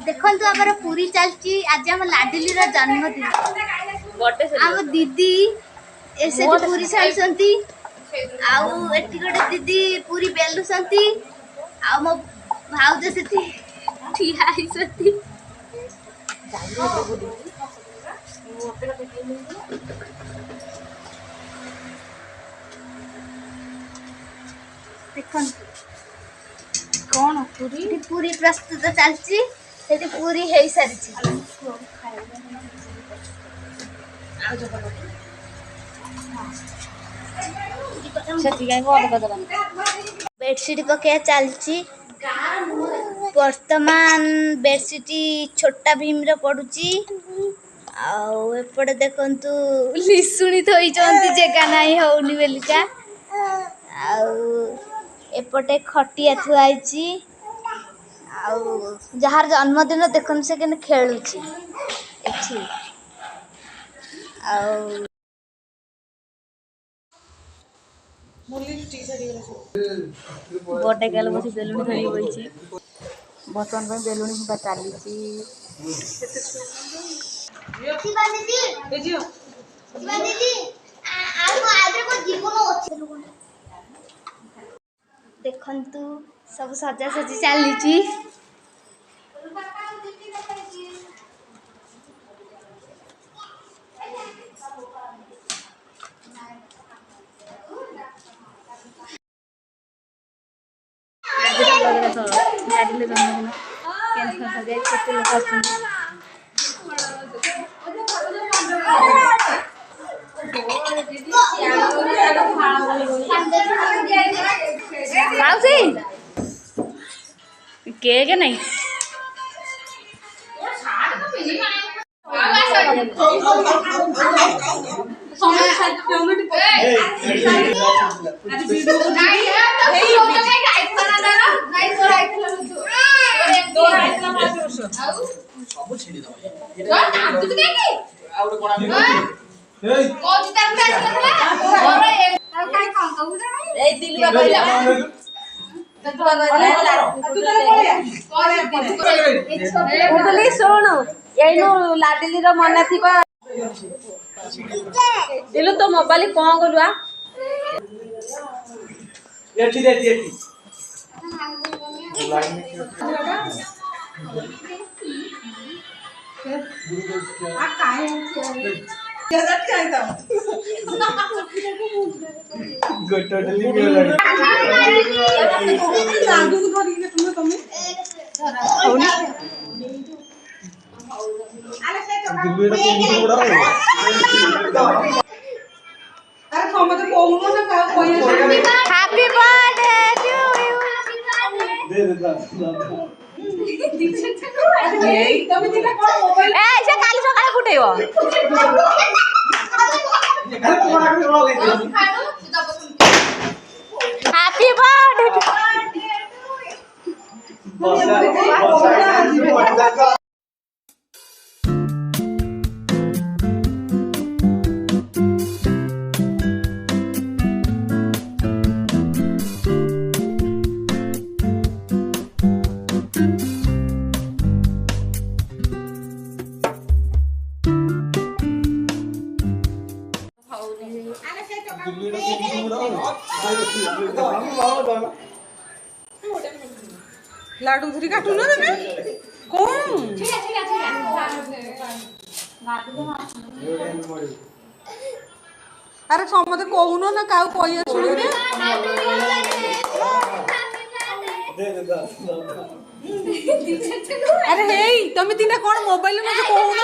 देखो आम पूरी चलती आज आम लाडली जन्मदिन आम दीदी ऐसे पूरी छाड़ुंट आउ एटी गोटे दीदी पूरी बेलुंट आ मो भाउज से ठिया देखो कौन पूरी पूरी प्रस्तुत चलती पूरी हो सारी बेडसीट पकया चलती वर्तमान बेडसीट छोटा भीम पड़ुची आपटे देखु लिशुणी थोड़ी जगह नहीं होनी बेलिका एपटे खटिया थुआई जार जन्मदिन देखो से के खेलुची बर्थडे गेल बस बेलुनी धरी बही बर्तमान में बेलुनी हुआ चली देखु सब सजा सजी चली जन्मदिन केते लोग केक नहीं शुण यू लाडली मन थी दिलु तो मोबाइल कौन कलुआ हैप्पी बर्थडे काली सकाଳେ फुटेइबो हैप्पी बर्थडे लाडू धरी काटू ना तमे कौन अरे समते कहून ना का कहि सुनी अरे हे तमे दिना कौन मोबाइल में कहून